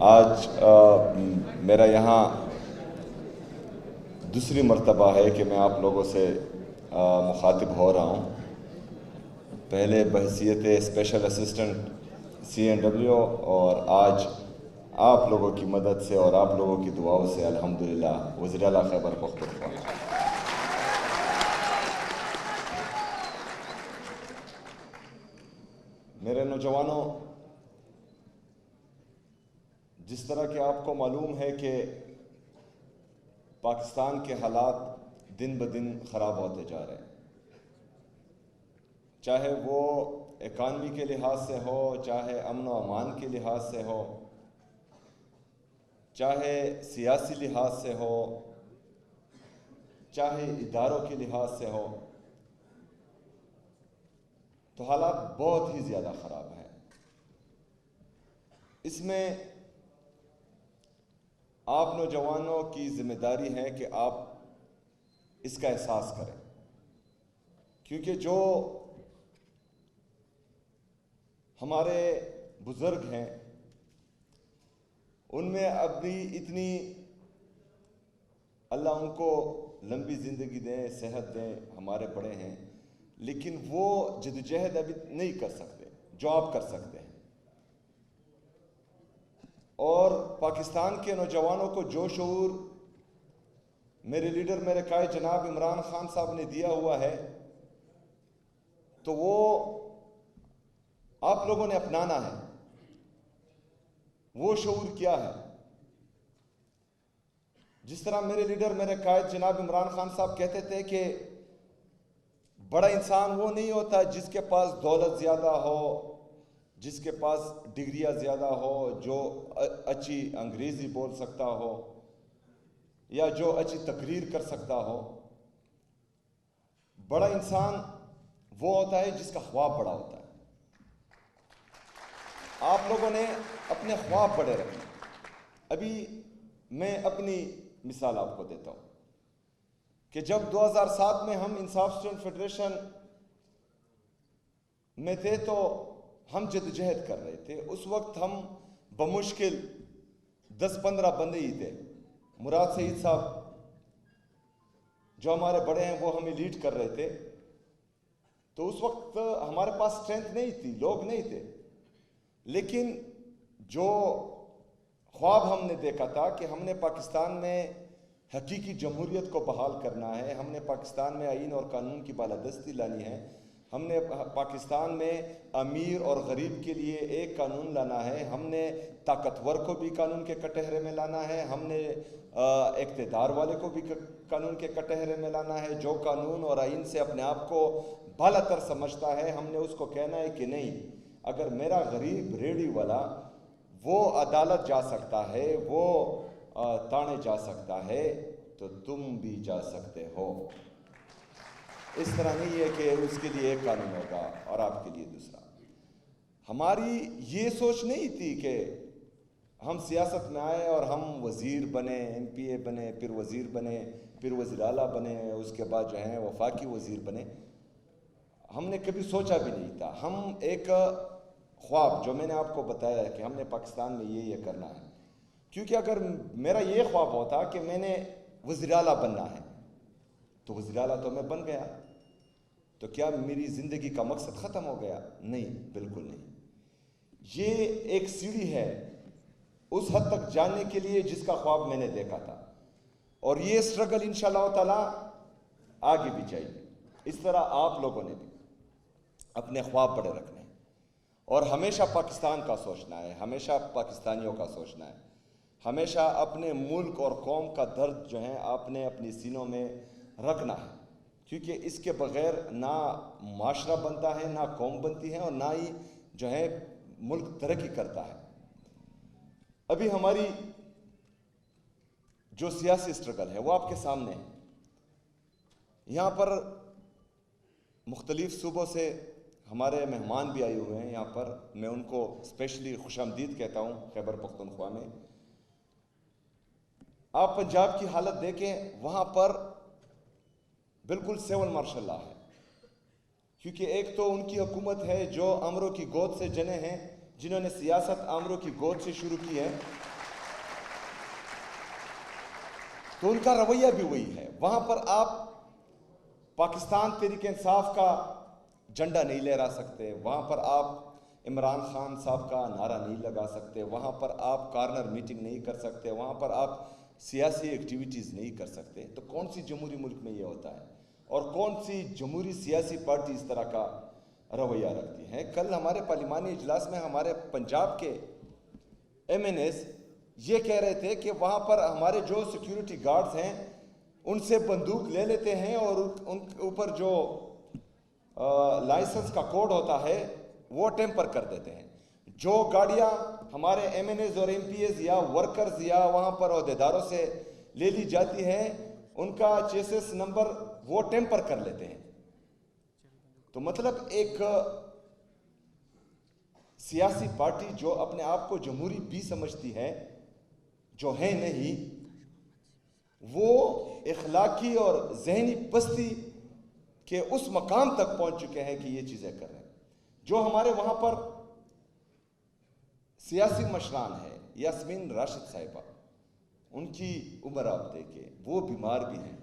آج میرا یہاں دوسری مرتبہ ہے کہ میں آپ لوگوں سے مخاطب ہو رہا ہوں. پہلے بحیثیت اسپیشل اسسٹنٹ CNW اور آج آپ لوگوں کی مدد سے اور آپ لوگوں کی دعاؤں سے الحمدللہ وزیر اعلیٰ خیبر پختونخوا. میرے نوجوانوں، جس طرح کہ آپ کو معلوم ہے کہ پاکستان کے حالات دن بدن خراب ہوتے جا رہے ہیں، چاہے وہ اکانومی کے لحاظ سے ہو، چاہے امن و امان کے لحاظ سے ہو، چاہے سیاسی لحاظ سے ہو، چاہے اداروں کے لحاظ سے ہو، تو حالات بہت ہی زیادہ خراب ہیں. اس میں آپ نوجوانوں کی ذمہ داری ہے کہ آپ اس کا احساس کریں، کیونکہ جو ہمارے بزرگ ہیں ان میں اب بھی اتنی، اللہ ان کو لمبی زندگی دیں، صحت دیں، ہمارے بڑے ہیں، لیکن وہ جدوجہد ابھی نہیں کر سکتے جو آپ کر سکتے ہیں. اور پاکستان کے نوجوانوں کو جو شعور میرے لیڈر، میرے قائد جناب عمران خان صاحب نے دیا ہوا ہے، تو وہ آپ لوگوں نے اپنانا ہے. وہ شعور کیا ہے؟ جس طرح میرے لیڈر، میرے قائد جناب عمران خان صاحب کہتے تھے کہ بڑا انسان وہ نہیں ہوتا جس کے پاس دولت زیادہ ہو، جس کے پاس ڈگریاں زیادہ ہو، جو اچھی انگریزی بول سکتا ہو یا جو اچھی تقریر کر سکتا ہو. بڑا انسان وہ ہوتا ہے جس کا خواب بڑا ہوتا ہے. آپ لوگوں نے اپنے خواب بڑے رکھے. ابھی میں اپنی مثال آپ کو دیتا ہوں کہ جب 2007 میں ہم انصاف اسٹوڈنٹ فیڈریشن میں تھے تو ہم جدوجہد کر رہے تھے. اس وقت ہم بمشکل 10-15 بندے ہی تھے. مراد سعید صاحب جو ہمارے بڑے ہیں وہ ہمیں لیڈ کر رہے تھے. تو اس وقت ہمارے پاس اسٹرینتھ نہیں تھی، لوگ نہیں تھے، لیکن جو خواب ہم نے دیکھا تھا کہ ہم نے پاکستان میں حقیقی جمہوریت کو بحال کرنا ہے، ہم نے پاکستان میں آئین اور قانون کی بالادستی لانی ہے، ہم نے پاکستان میں امیر اور غریب کے لیے ایک قانون لانا ہے، ہم نے طاقتور کو بھی قانون کے کٹہرے میں لانا ہے، ہم نے اقتدار والے کو بھی قانون کے کٹہرے میں لانا ہے. جو قانون اور آئین سے اپنے آپ کو بالا تر سمجھتا ہے، ہم نے اس کو کہنا ہے کہ نہیں، اگر میرا غریب ریڑھی والا وہ عدالت جا سکتا ہے، وہ تانے جا سکتا ہے، تو تم بھی جا سکتے ہو. اس طرح نہیں ہے کہ اس کے لیے ایک قانون ہوگا اور آپ کے لیے دوسرا. ہماری یہ سوچ نہیں تھی کہ ہم سیاست میں آئے اور ہم وزیر بنے، MPA بنے، پھر وزیر بنے، پھر وزیر اعلیٰ بنے، اس کے بعد جو ہیں وفاقی وزیر بنے. ہم نے کبھی سوچا بھی نہیں تھا. ہم ایک خواب جو میں نے آپ کو بتایا ہے کہ ہم نے پاکستان میں یہ کرنا ہے، کیونکہ اگر میرا یہ خواب ہوتا کہ میں نے وزیر اعلیٰ بننا ہے تو وزیر اعلیٰ تو میں بن گیا، تو کیا میری زندگی کا مقصد ختم ہو گیا؟ نہیں، بالکل نہیں. یہ ایک سیڑھی ہے اس حد تک جانے کے لیے جس کا خواب میں نے دیکھا تھا، اور یہ سٹرگل انشاءاللہ تعالی آگے بھی جائے گی. اس طرح آپ لوگوں نے بھی اپنے خواب بڑے رکھنے ہیں اور ہمیشہ پاکستان کا سوچنا ہے، ہمیشہ پاکستانیوں کا سوچنا ہے، ہمیشہ اپنے ملک اور قوم کا درد جو ہے آپ نے اپنی سینوں میں رکھنا ہے، کیونکہ اس کے بغیر نہ معاشرہ بنتا ہے، نہ قوم بنتی ہے، اور نہ ہی جو ہے ملک ترقی کرتا ہے. ابھی ہماری جو سیاسی سٹرگل ہے وہ آپ کے سامنے ہے. یہاں پر مختلف صوبوں سے ہمارے مہمان بھی آئے ہوئے ہیں. یہاں پر میں ان کو اسپیشلی خوش آمدید کہتا ہوں. خیبر پختونخوا میں آپ پنجاب کی حالت دیکھیں، وہاں پر بالکل سول مارشل لا ہے، کیونکہ ایک تو ان کی حکومت ہے جو امروں کی گود سے جنے ہیں، جنہوں نے سیاست امروں کی گود سے شروع کی ہے، تو ان کا رویہ بھی وہی ہے. وہاں پر آپ پاکستان تحریک انصاف کا جھنڈا نہیں لہرا سکتے, وہاں پر آپ عمران خان صاحب کا نعرہ نہیں لگا سکتے, وہاں پر آپ کارنر میٹنگ نہیں کر سکتے, وہاں پر آپ سیاسی ایکٹیویٹیز نہیں کر سکتے. تو کون سی جمہوری ملک میں یہ ہوتا ہے, اور کون سی جمہوری سیاسی پارٹی اس طرح کا رویہ رکھتی ہیں؟ کل ہمارے پارلیمانی اجلاس میں ہمارے پنجاب کے ایم این ایز یہ کہہ رہے تھے کہ وہاں پر ہمارے جو سیکیورٹی گارڈز ہیں ان سے بندوق لے لیتے ہیں اور ان کے اوپر جو لائسنس کا کوڈ ہوتا ہے وہ ٹیمپر کر دیتے ہیں. جو گاڑیاں ہمارے ایم این ایز اور ایم پی ایز یا ورکرز یا وہاں پر عہدیداروں سے لے لی جاتی ہیں ان کا چیسس نمبر وہ ٹیمپر کر لیتے ہیں. تو مطلب ایک سیاسی پارٹی جو اپنے آپ کو جمہوری بھی سمجھتی ہے, جو ہے نہیں, وہ اخلاقی اور ذہنی پستی کے اس مقام تک پہنچ چکے ہیں کہ یہ چیزیں کر رہے ہیں. جو ہمارے وہاں پر سیاسی مشران ہے, یاسمین راشد صاحبہ, ان کی عمر آپ دیکھیں, وہ بیمار بھی ہیں.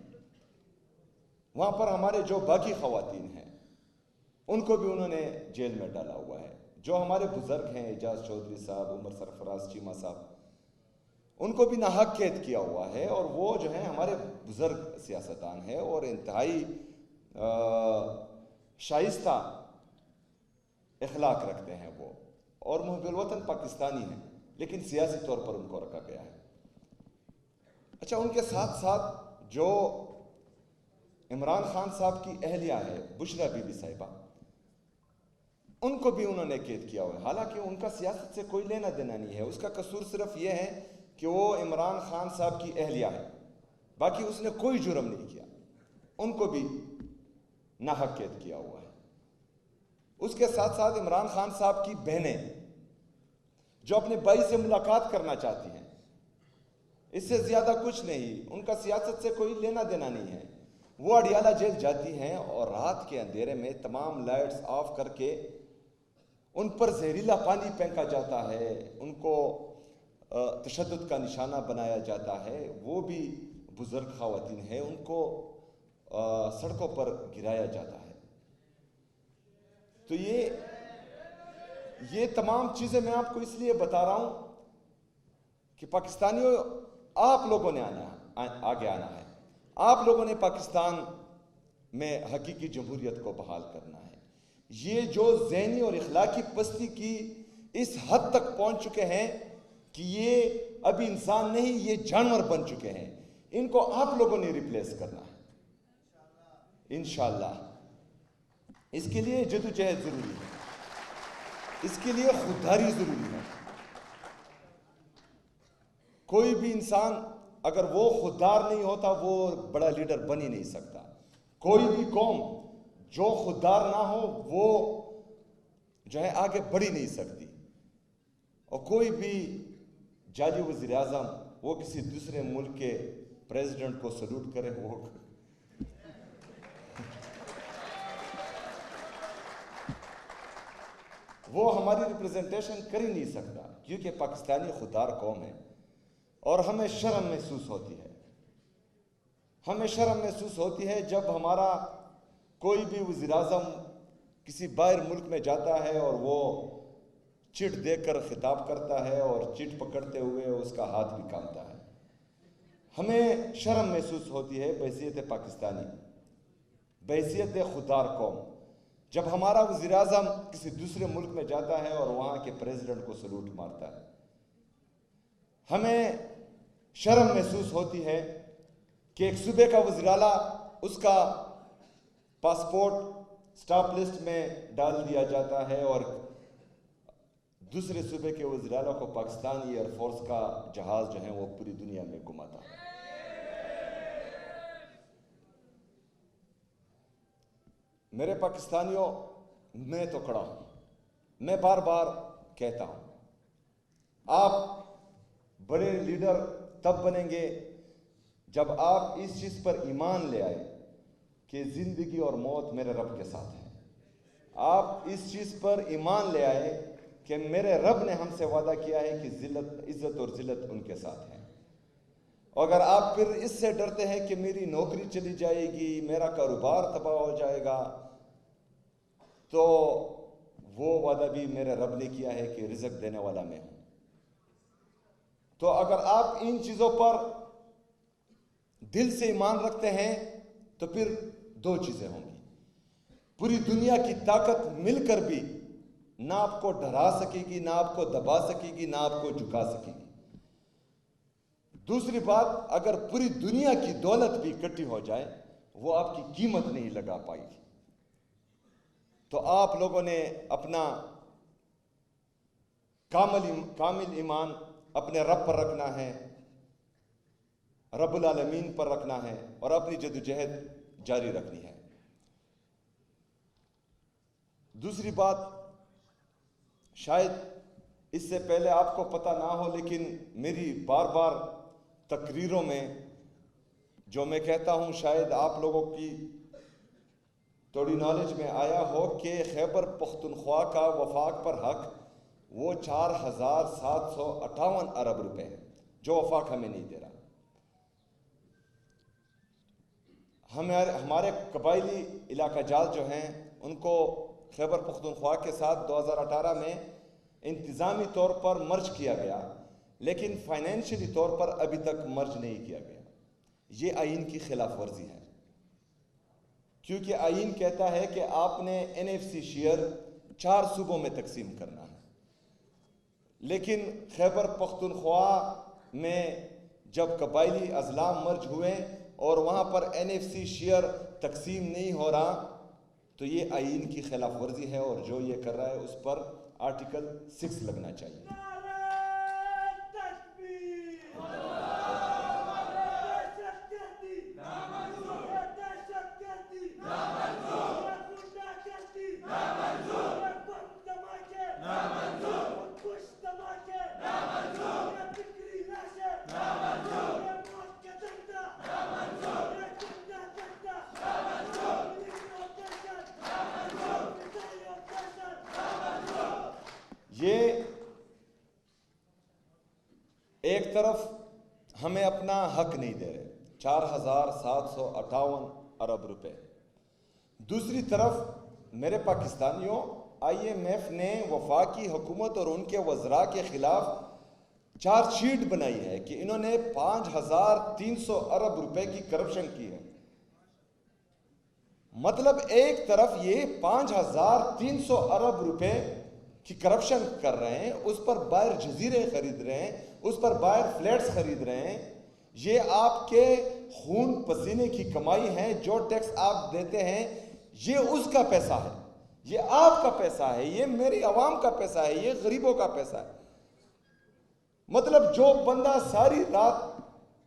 وہاں پر ہمارے جو باقی خواتین ہیں ان کو بھی انہوں نے جیل میں ڈالا ہوا ہے. جو ہمارے بزرگ ہیں, اعجاز چودھری صاحب, عمر سرفراز چیمہ صاحب, ان کو بھی ناحق قید کیا ہوا ہے. اور وہ جو ہیں ہمارے بزرگ سیاستدان ہیں اور انتہائی شائستہ اخلاق رکھتے ہیں وہ, اور محب الوطن پاکستانی ہیں, لیکن سیاسی طور پر ان کو رکھا گیا ہے. اچھا, ان کے ساتھ ساتھ جو عمران خان صاحب کی اہلیہ ہے بشرا بی بی صاحبہ, ان کو بھی انہوں نے قید کیا ہوا ہے. حالانکہ ان کا سیاست سے کوئی لینا دینا نہیں ہے, اس کا قصور صرف یہ ہے کہ وہ عمران خان صاحب کی اہلیہ ہے, باقی اس نے کوئی جرم نہیں کیا. ان کو بھی ناحق قید کیا ہوا ہے. اس کے ساتھ ساتھ عمران خان صاحب کی بہنیں جو اپنے بھائی سے ملاقات کرنا چاہتی ہیں, اس سے زیادہ کچھ نہیں, ان کا سیاست سے کوئی لینا دینا نہیں ہے. وہ اڈیالہ جیل جاتی ہیں اور رات کے اندھیرے میں تمام لائٹس آف کر کے ان پر زہریلا پانی پھینکا جاتا ہے, ان کو تشدد کا نشانہ بنایا جاتا ہے. وہ بھی بزرگ خواتین ہیں, ان کو سڑکوں پر گرایا جاتا ہے. تو یہ تمام چیزیں میں آپ کو اس لیے بتا رہا ہوں کہ پاکستانیوں, آپ لوگوں نے آگے آنا ہے. آپ لوگوں نے پاکستان میں حقیقی جمہوریت کو بحال کرنا ہے. یہ جو ذہنی اور اخلاقی پستی کی اس حد تک پہنچ چکے ہیں کہ یہ ابھی انسان نہیں, یہ جانور بن چکے ہیں, ان کو آپ لوگوں نے ریپلیس کرنا ہے انشاءاللہ. اس کے لیے جدوجہد ضروری ہے, اس کے لیے خودداری ضروری ہے. کوئی بھی انسان اگر وہ خوددار نہیں ہوتا وہ بڑا لیڈر بن ہی نہیں سکتا. کوئی بھی قوم جو خوددار نہ ہو وہ جو ہے آگے بڑھ ہی نہیں سکتی. اور کوئی بھی جعلی وزیر اعظم وہ کسی دوسرے ملک کے پریزیڈنٹ کو سلوٹ کرے, وہ ہماری ریپریزنٹیشن کر ہی نہیں سکتا, کیونکہ پاکستانی خوددار قوم ہے. اور ہمیں شرم محسوس ہوتی ہے, ہمیں شرم محسوس ہوتی ہے جب ہمارا کوئی بھی وزیر اعظم کسی باہر ملک میں جاتا ہے اور وہ چٹ دے کر خطاب کرتا ہے اور چٹ پکڑتے ہوئے اس کا ہاتھ بھی کانپتا ہے. ہمیں شرم محسوس ہوتی ہے بحیثیت پاکستانی, بحیثیت خوددار قوم, جب ہمارا وزیر اعظم کسی دوسرے ملک میں جاتا ہے اور وہاں کے پریزیڈنٹ کو سلوٹ مارتا ہے. ہمیں شرم محسوس ہوتی ہے کہ ایک صوبے کا وزیر اعلیٰ, اس کا پاسپورٹ سٹاپ لسٹ میں ڈال دیا جاتا ہے اور دوسرے صوبے کے وزیر اعلیٰ کو پاکستانی ایئر فورس کا جہاز جو ہے وہ پوری دنیا میں گھماتا ہے. میرے پاکستانیوں, میں تو کھڑا ہوں, میں بار بار کہتا ہوں, آپ بڑے لیڈر تب بنیں گے جب آپ اس چیز پر ایمان لے آئے کہ زندگی اور موت میرے رب کے ساتھ ہے. آپ اس چیز پر ایمان لے آئے کہ میرے رب نے ہم سے وعدہ کیا ہے کہ عزت اور ذلت ان کے ساتھ ہے. اگر آپ پھر اس سے ڈرتے ہیں کہ میری نوکری چلی جائے گی، میرا کاروبار تباہ ہو جائے گا، تو وہ وعدہ بھی میرے رب نے کیا ہے کہ رزق دینے والا میں ہوں۔ تو اگر آپ ان چیزوں پر دل سے ایمان رکھتے ہیں تو پھر دو چیزیں ہوں گی، پوری دنیا کی طاقت مل کر بھی نہ آپ کو ڈرا سکے گی، نہ آپ کو دبا سکے گی، نہ آپ کو جھکا سکے گی۔ دوسری بات، اگر پوری دنیا کی دولت بھی اکٹھی ہو جائے وہ آپ کی قیمت نہیں لگا پائے گی۔ تو آپ لوگوں نے اپنا کامل ایمان اپنے رب پر رکھنا ہے، رب العالمین پر رکھنا ہے، اور اپنی جدوجہد جاری رکھنی ہے۔ دوسری بات، شاید اس سے پہلے آپ کو پتہ نہ ہو، لیکن میری بار بار تقریروں میں جو میں کہتا ہوں شاید آپ لوگوں کی تھوڑی نالج میں آیا ہو کہ خیبر پختونخوا کا وفاق پر حق وہ 4758 ارب روپے ہے جو وفاق ہمیں نہیں دے رہا۔ ہمارے قبائلی علاقہ جات جو ہیں ان کو خیبر پختونخوا کے ساتھ 2018 میں انتظامی طور پر مرج کیا گیا، لیکن فائنینشلی طور پر ابھی تک مرج نہیں کیا گیا۔ یہ آئین کی خلاف ورزی ہے، کیونکہ آئین کہتا ہے کہ آپ نے NFC شیئر 4 صوبوں میں تقسیم کرنا ہے، لیکن خیبر پختونخوا میں جب قبائلی اضلاع مرج ہوئے اور وہاں پر NFC شیئر تقسیم نہیں ہو رہا، تو یہ آئین کی خلاف ورزی ہے، اور جو یہ کر رہا ہے اس پر آرٹیکل 6 لگنا چاہیے۔ یہ ایک طرف ہمیں اپنا حق نہیں دے رہے، 4758 ارب روپے، دوسری طرف میرے پاکستانیوں IMF نے وفاقی حکومت اور ان کے وزراء کے خلاف چارج شیٹ بنائی ہے کہ انہوں نے 5300 ارب روپے کی کرپشن کی ہے۔ مطلب ایک طرف یہ 5300 ارب روپے کی کرپشن کر رہے ہیں، اس پر باہر جزیرے خرید رہے ہیں، اس پر باہر فلیٹس خرید رہے ہیں۔ یہ آپ کے خون پسینے کی کمائی ہے، جو ٹیکس آپ دیتے ہیں یہ اس کا پیسہ ہے، یہ آپ کا پیسہ ہے، یہ میری عوام کا پیسہ ہے، یہ غریبوں کا پیسہ ہے۔ مطلب جو بندہ ساری رات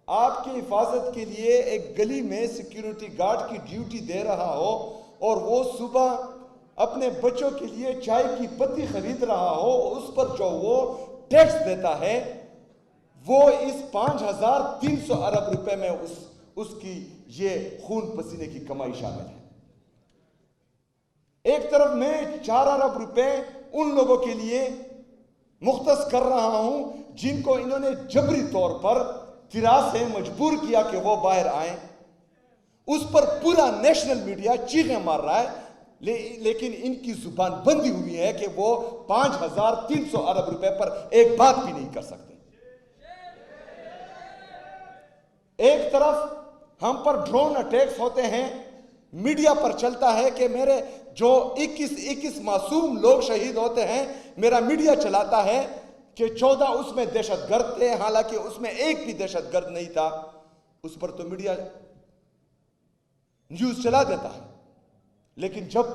آپ کی حفاظت کے لیے ایک گلی میں سیکیورٹی گارڈ کی ڈیوٹی دے رہا ہو، اور وہ صبح اپنے بچوں کے لیے چائے کی پتی خرید رہا ہو، اس پر جو وہ ٹیکس دیتا ہے وہ اس 5300 ارب روپے میں اس کی یہ خون پسینے کی کمائی شامل ہے۔ ایک طرف میں 4 ارب روپے ان لوگوں کے لیے مختص کر رہا ہوں جن کو انہوں نے جبری طور پر طرح سے مجبور کیا کہ وہ باہر آئیں، اس پر پورا نیشنل میڈیا چیخیں مار رہا ہے، لیکن ان کی زبان بندی ہوئی ہے کہ وہ 5300 ارب روپے پر ایک بات بھی نہیں کر سکتے۔ ایک طرف ہم پر ڈرون اٹیکس ہوتے ہیں، میڈیا پر چلتا ہے کہ میرے جو 21 معصوم لوگ شہید ہوتے ہیں، میرا میڈیا چلاتا ہے کہ 14 اس میں دہشت گرد تھے، حالانکہ اس میں ایک بھی دہشت گرد نہیں تھا۔ اس پر تو میڈیا نیوز چلا دیتا ہے، لیکن جب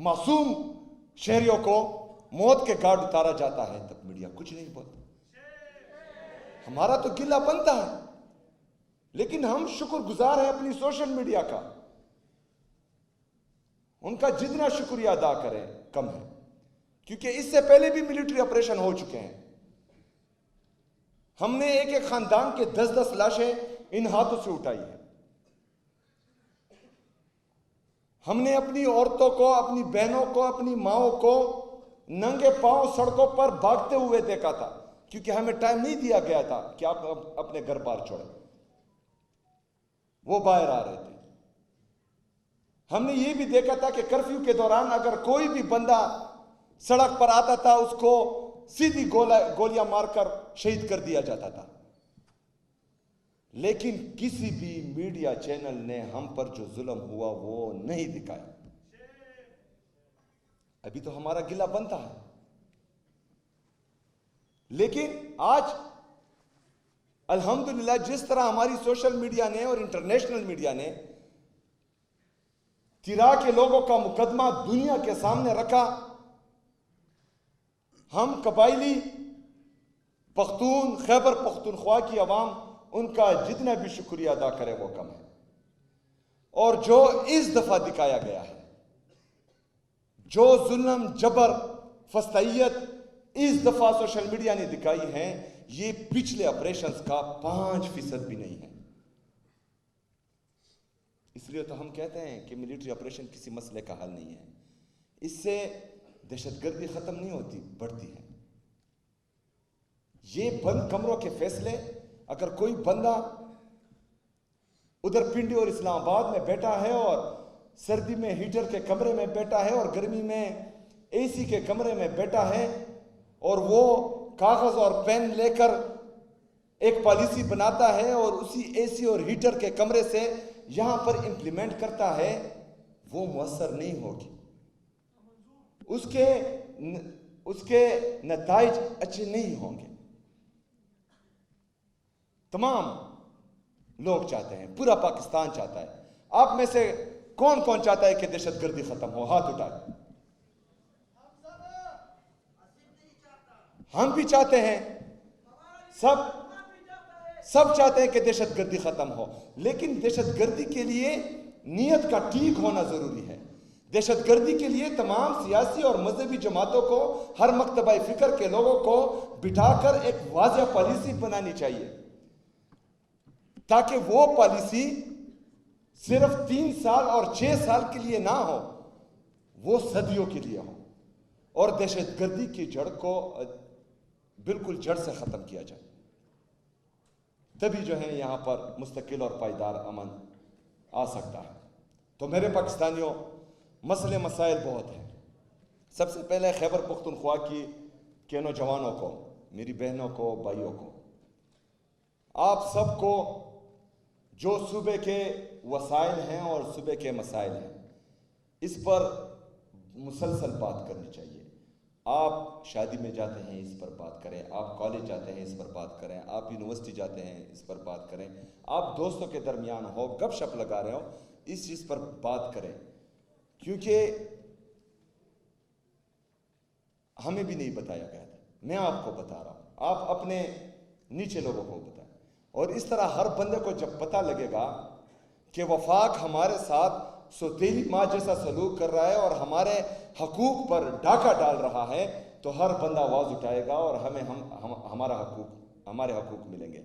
معصوم شہریوں کو موت کے گھاٹ اتارا جاتا ہے تب میڈیا کچھ نہیں بولتا۔ ہمارا تو گلہ بنتا ہے، لیکن ہم شکر گزار ہیں اپنی سوشل میڈیا کا، ان کا جتنا شکریہ ادا کریں کم ہے، کیونکہ اس سے پہلے بھی ملٹری آپریشن ہو چکے ہیں۔ ہم نے ایک خاندان کے 10 لاشیں ان ہاتھوں سے اٹھائی ہیں۔ ہم نے اپنی عورتوں کو، اپنی بہنوں کو، اپنی ماؤں کو ننگے پاؤں سڑکوں پر بھاگتے ہوئے دیکھا تھا، کیونکہ ہمیں ٹائم نہیں دیا گیا تھا کہ آپ اپنے گھر بار چھوڑیں۔ وہ باہر آ رہے تھے. ہم نے یہ بھی دیکھا تھا کہ کرفیو کے دوران اگر کوئی بھی بندہ سڑک پر آتا تھا اس کو سیدھی گولیاں مار کر شہید کر دیا جاتا تھا. لیکن کسی بھی میڈیا چینل نے ہم پر جو ظلم ہوا وہ نہیں دکھایا. ابھی تو ہمارا گلہ بنتا ہے. لیکن آج الحمدللہ جس طرح ہماری سوشل میڈیا نے اور انٹرنیشنل میڈیا نے تیرا کے لوگوں کا مقدمہ دنیا کے سامنے رکھا, ہم قبائلی پختون خیبر پختونخوا کی عوام ان کا جتنا بھی شکریہ ادا کرے وہ کم ہے. اور جو اس دفعہ دکھایا گیا ہے, جو ظلم جبر فسطائیت اس دفعہ سوشل میڈیا نے دکھائی ہے, یہ پچھلے آپریشنز کا 5% بھی نہیں ہے. اس لیے تو ہم کہتے ہیں کہ ملٹری آپریشن کسی مسئلے کا حل نہیں ہے. اس سے دہشت گردی ختم نہیں ہوتی, بڑھتی ہے. یہ بند کمروں کے فیصلے, اگر کوئی بندہ ادھر پنڈی اور اسلام آباد میں بیٹھا ہے اور سردی میں ہیٹر کے کمرے میں بیٹھا ہے اور گرمی میں اے سی کے کمرے میں بیٹھا ہے, اور وہ کاغذ اور پین لے کر ایک پالیسی بناتا ہے اور اسی اے سی اور ہیٹر کے کمرے سے یہاں پر امپلیمنٹ کرتا ہے, وہ مؤثر نہیں ہوگی. اس کے نتائج اچھے نہیں ہوں گے. تمام لوگ چاہتے ہیں, پورا پاکستان چاہتا ہے. آپ میں سے کون کون چاہتا ہے کہ دہشت گردی ختم ہو؟ ہاتھ اٹھائیں. ہم بھی چاہتے ہیں, سب چاہتے ہیں کہ دہشت گردی ختم ہو. لیکن دہشت گردی کے لیے نیت کا ٹھیک ہونا ضروری ہے. دہشت گردی کے لیے تمام سیاسی اور مذہبی جماعتوں کو, ہر مکتبہ فکر کے لوگوں کو بٹھا کر ایک واضح پالیسی بنانی چاہیے, تاکہ وہ پالیسی صرف 3 سال اور 6 سال کے لیے نہ ہو, وہ صدیوں کے لیے ہو, اور دہشت گردی کی جڑ کو بالکل جڑ سے ختم کیا جائے. تبھی جو ہے یہاں پر مستقل اور پائیدار امن آ سکتا ہے. تو میرے پاکستانیوں, مسئلے مسائل بہت ہیں. سب سے پہلے خیبر پختونخوا کے نوجوانوں کو, میری بہنوں کو, بھائیوں کو, آپ سب کو جو صوبے کے وسائل ہیں اور صوبے کے مسائل ہیں, اس پر مسلسل بات کرنی چاہیے. آپ شادی میں جاتے ہیں, اس پر بات کریں. آپ کالج جاتے ہیں, اس پر بات کریں. آپ یونیورسٹی جاتے ہیں, اس پر بات کریں. آپ دوستوں کے درمیان ہو, گپ شپ لگا رہے ہو, اس چیز پر بات کریں. کیونکہ ہمیں بھی نہیں بتایا گیا تھا, میں آپ کو بتا رہا ہوں. آپ اپنے نیچے لوگوں کو بتائیں. اور اس طرح ہر بندے کو جب پتہ لگے گا کہ وفاق ہمارے ساتھ سوتیلی ماں جیسا سلوک کر رہا ہے اور ہمارے حقوق پر ڈاکہ ڈال رہا ہے, تو ہر بندہ آواز اٹھائے گا اور ہمارے حقوق ملیں گے.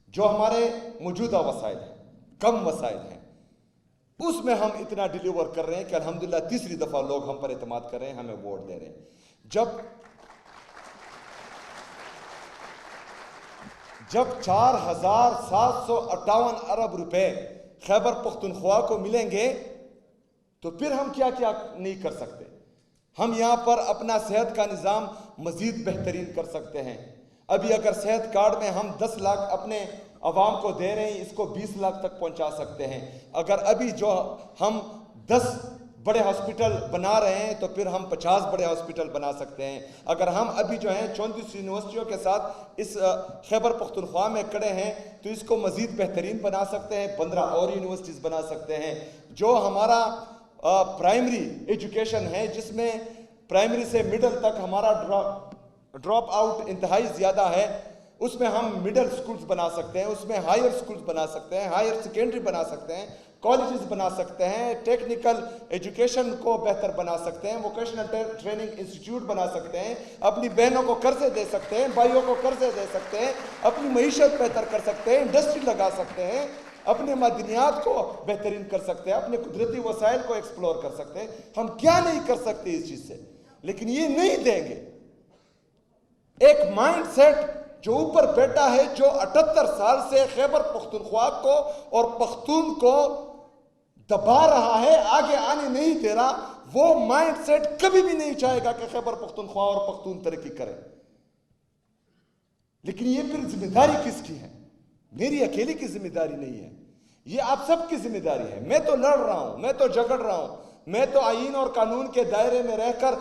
جو ہمارے موجودہ وسائل ہیں, کم وسائل ہیں, اس میں ہم اتنا ڈیلیور کر رہے ہیں کہ الحمدللہ تیسری دفعہ لوگ ہم پر اعتماد کر رہے ہیں, ہمیں ووٹ دے رہے ہیں. جب 4,758 ارب روپے خیبر پختونخوا کو ملیں گے تو پھر ہم کیا نہیں کر سکتے. ہم یہاں پر اپنا صحت کا نظام مزید بہترین کر سکتے ہیں. ابھی اگر صحت کارڈ میں ہم 10 لاکھ اپنے عوام کو دے رہے ہیں, اس کو 20 لاکھ تک پہنچا سکتے ہیں. اگر ابھی جو ہم 10 بڑے ہاسپٹل بنا رہے ہیں تو پھر ہم 50 بڑے ہاسپٹل بنا سکتے ہیں. اگر ہم ابھی جو ہیں 34 یونیورسٹیوں کے ساتھ اس خیبر پختونخوا میں کھڑے ہیں تو اس کو مزید بہترین بنا سکتے ہیں, 15 اور یونیورسٹیز بنا سکتے ہیں. جو ہمارا پرائمری ایجوکیشن ہے, جس میں پرائمری سے مڈل تک ہمارا ڈراپ آؤٹ انتہائی زیادہ ہے, اس میں ہم مڈل سکولز بنا سکتے ہیں, اس میں ہائر سکولز بنا سکتے ہیں, ہائر سیکنڈری بنا سکتے ہیں, کالجز بنا سکتے ہیں, ٹیکنیکل ایجوکیشن کو بہتر بنا سکتے ہیں, ووکیشنل ٹریننگ انسٹیٹیوٹ بنا سکتے ہیں, اپنی بہنوں کو قرضے دے سکتے ہیں, بھائیوں کو قرضے دے سکتے ہیں, اپنی معیشت بہتر کر سکتے ہیں, انڈسٹری لگا سکتے ہیں, اپنے معدنیات کو بہترین کر سکتے ہیں, اپنے قدرتی وسائل کو ایکسپلور کر سکتے ہیں. ہم کیا نہیں کر سکتے اس چیز سے, لیکن یہ نہیں دیں گے. ایک مائنڈ سیٹ جو اوپر بیٹا ہے، جو 78 سال سے خیبر پختونخوا کو اور پختون کو دبا رہا ہے، آگے آنے نہیں دے رہا، وہ مائنڈ سیٹ کبھی بھی نہیں چاہے گا کہ خیبر پختونخوا اور پختون ترقی کرے. لیکن یہ پھر ذمہ داری کس کی ہے؟ میری اکیلی کی ذمہ داری نہیں ہے، یہ آپ سب کی ذمہ داری ہے. میں تو لڑ رہا ہوں، میں تو جھگڑ رہا ہوں، میں تو آئین اور قانون کے دائرے میں رہ کر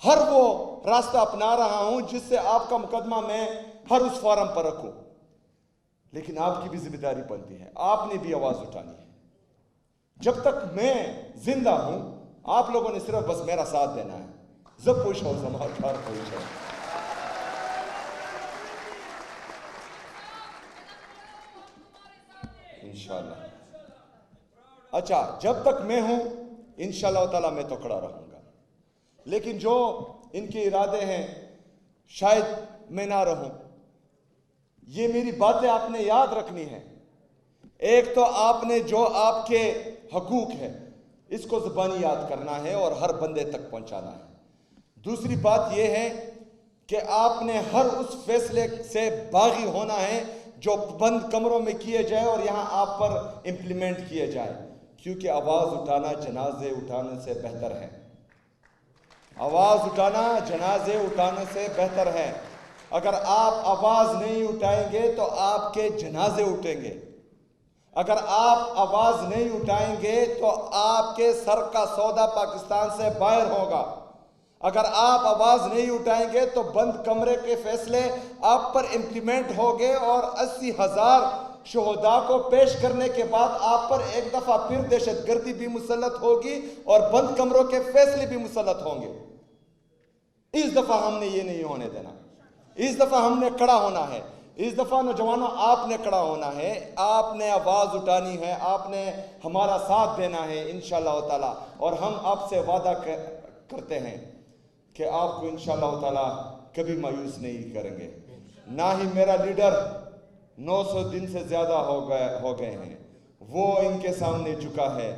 ہر وہ راستہ اپنا رہا ہوں جس سے آپ کا مقدمہ میں ہر اس فارم پر رکھوں. لیکن آپ کی بھی ذمہ داری بنتی ہے، آپ نے بھی آواز اٹھانی ہے. جب تک میں زندہ ہوں آپ لوگوں نے صرف بس میرا ساتھ دینا ہے. زب پوش ہو زمان کار پوش ہو. انشاءاللہ. اچھا، جب تک میں ہوں انشاءاللہ تعالیٰ میں تو کھڑا رہوں گا. لیکن جو ان کے ارادے ہیں شاید میں نہ رہوں. یہ میری باتیں آپ نے یاد رکھنی ہیں. ایک تو آپ نے جو آپ کے حقوق ہے اس کو زبانی یاد کرنا ہے اور ہر بندے تک پہنچانا ہے. دوسری بات یہ ہے کہ آپ نے ہر اس فیصلے سے باغی ہونا ہے جو بند کمروں میں کیے جائے اور یہاں آپ پر امپلیمنٹ کیے جائے، کیونکہ آواز اٹھانا جنازے اٹھانے سے بہتر ہے. آواز اٹھانا جنازے اٹھانے سے بہتر ہے. اگر آپ آواز نہیں اٹھائیں گے تو آپ کے جنازے اٹھیں گے. اگر آپ آواز نہیں اٹھائیں گے تو آپ کے سر کا سودا پاکستان سے باہر ہوگا. اگر آپ آواز نہیں اٹھائیں گے تو بند کمرے کے فیصلے آپ پر امپلیمنٹ ہوگے اور 80,000 شہداء کو پیش کرنے کے بعد آپ پر ایک دفعہ پھر دہشت گردی بھی مسلط ہوگی اور بند کمروں کے فیصلے بھی مسلط ہوں گے. اس دفعہ ہم نے یہ نہیں ہونے دینا. اس دفعہ ہم نے کھڑا ہونا ہے. اس دفعہ نوجوانوں آپ نے کھڑا ہونا ہے، آپ نے آواز اٹھانی ہے، آپ نے ہمارا ساتھ دینا ہے انشاءاللہ تعالی. اور ہم آپ سے وعدہ کرتے ہیں کہ آپ کو انشاءاللہ تعالی کبھی مایوس نہیں کریں گے. نہ ہی میرا لیڈر 900 دن سے زیادہ ہو گئے ہیں وہ ان کے سامنے جھکا ہے،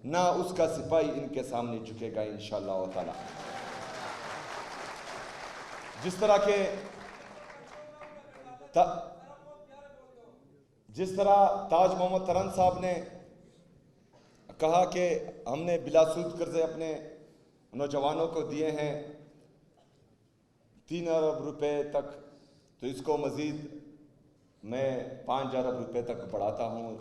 نہ اس کا سپاہی ان کے سامنے جھکے گا انشاءاللہ تعالی. جس طرح تاج محمد ترن صاحب نے کہا کہ ہم نے بلا سود قرضے اپنے نوجوانوں کو دیے ہیں 3 ارب روپے تک، تو اس کو مزید میں 5 ارب روپے تک بڑھاتا ہوں.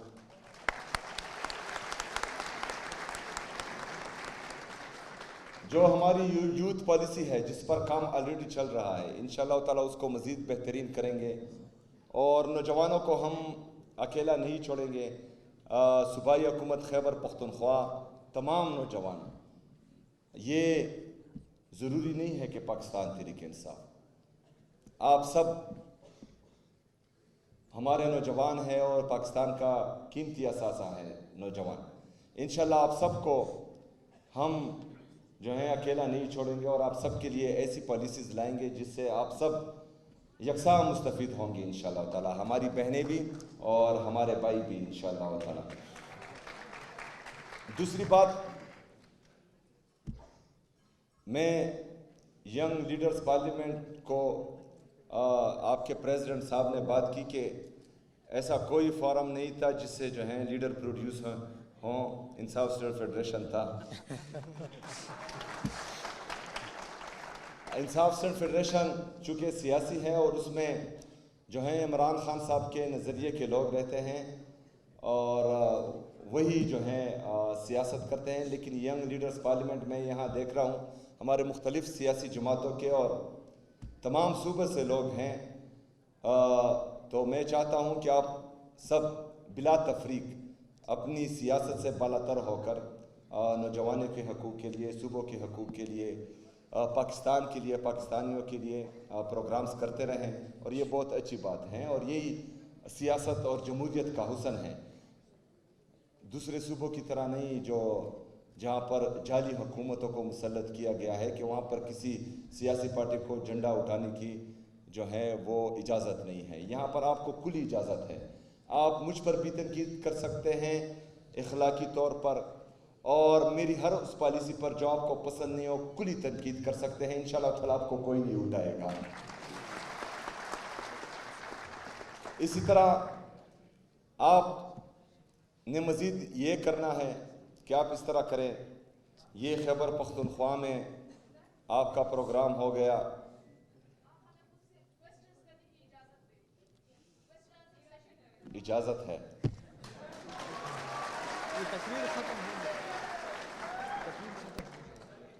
جو ہماری یوتھ پالیسی ہے جس پر کام آلریڈی چل رہا ہے انشاءاللہ تعالیٰ اس کو مزید بہترین کریں گے اور نوجوانوں کو ہم اکیلا نہیں چھوڑیں گے. صوبائی حکومت خیبر پختونخوا تمام نوجوان، یہ ضروری نہیں ہے کہ پاکستان تحریک انصاف، آپ سب ہمارے نوجوان ہیں اور پاکستان کا قیمتی اثاثہ ہے نوجوان. انشاءاللہ آپ سب کو ہم جو ہیں اکیلا نہیں چھوڑیں گے اور آپ سب کے لیے ایسی پالیسیز لائیں گے جس سے آپ سب یکساں مستفید ہوں گے انشاءاللہ تعالی، ہماری بہنیں بھی اور ہمارے بھائی بھی انشاءاللہ تعالی. دوسری بات، میں ینگ لیڈرز پارلیمنٹ کو آپ کے پریزیڈنٹ صاحب نے بات کی کہ ایسا کوئی فورم نہیں تھا جس سے جو ہیں لیڈر پروڈیوس ہوں. انصاف اسٹوڈنٹ فیڈریشن تھا. انصاف اسٹوڈنٹ فیڈریشن چونکہ سیاسی ہے اور اس میں جو ہیں عمران خان صاحب کے نظریے کے لوگ رہتے ہیں اور وہی جو ہیں سیاست کرتے ہیں. لیکن ینگ لیڈرز پارلیمنٹ میں یہاں دیکھ رہا ہوں ہمارے مختلف سیاسی جماعتوں کے اور تمام صوبے سے لوگ ہیں. تو میں چاہتا ہوں کہ آپ سب بلا تفریق اپنی سیاست سے بالا تر ہو کر نوجوانوں کے حقوق کے لیے، صوبوں کے حقوق کے لیے، پاکستان کے لیے، پاکستانیوں کے لیے پروگرامز کرتے رہیں اور یہ بہت اچھی بات ہے اور یہی سیاست اور جمہوریت کا حسن ہے. دوسرے صوبوں کی طرح نہیں جو جہاں پر جعلی حکومتوں کو مسلط کیا گیا ہے کہ وہاں پر کسی سیاسی پارٹی کو جھنڈا اٹھانے کی جو ہے وہ اجازت نہیں ہے. یہاں پر آپ کو کھلی اجازت ہے. آپ مجھ پر بھی تنقید کر سکتے ہیں اخلاقی طور پر اور میری ہر اس پالیسی پر جو آپ کو پسند نہیں ہو کھلی تنقید کر سکتے ہیں. انشاءاللہ تعالیٰ آپ کو کوئی نہیں اٹھائے گا. اسی طرح آپ نے مزید یہ کرنا ہے کہ آپ اس طرح کریں. یہ خیبر پختونخوا میں آپ کا پروگرام ہو گیا. اجازت ہے.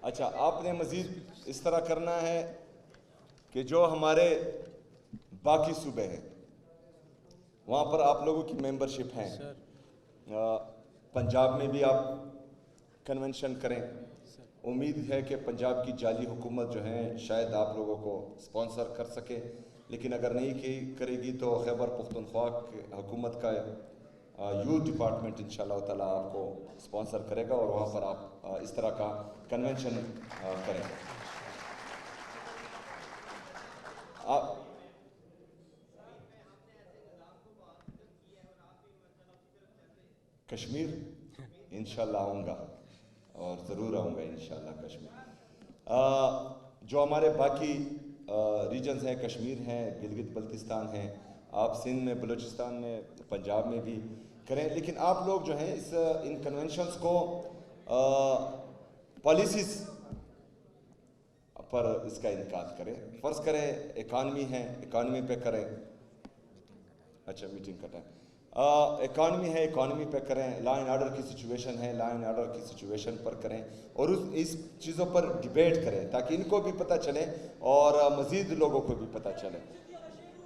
اچھا, آپ نے مزید اس طرح کرنا ہے کہ جو ہمارے باقی صوبے ہیں وہاں پر آپ لوگوں کی ممبرشپ ہیں. پنجاب میں بھی آپ کنونشن کریں. امید ہے کہ پنجاب کی جعلی حکومت جو ہے شاید آپ لوگوں کو سپانسر کر سکے, لیکن اگر نہیں کرے گی تو خیبر پختونخوا حکومت کا یوتھ ڈپارٹمنٹ انشاءاللہ تعالیٰ آپ کو سپانسر کرے گا اور وہاں پر آپ اس طرح کا کنونشن کریں. کشمیر انشاءاللہ آؤں گا اور ضرور آؤں گا انشاءاللہ کشمیر. جو ہمارے باقی ریجنز ہیں, کشمیر ہیں, گلگت بلتستان ہیں, آپ سندھ میں, بلوچستان میں, پنجاب میں بھی کریں, لیکن آپ لوگ جو ہیں ان کنونشنز کو پالیسیز پر اس کا انعقاد کریں. فرض کریں اکانومی ہے, اکانومی پہ کریں. اچھا, میٹنگ کا ٹائم. اکانومی ہے, اکانومی پہ کریں. لا اینڈ آرڈر کی سچویشن ہے, لا اینڈ آرڈر کی سچویشن پر کریں اور اس چیزوں پر ڈیبیٹ کریں تاکہ ان کو بھی پتہ چلے اور مزید لوگوں کو بھی پتہ چلے.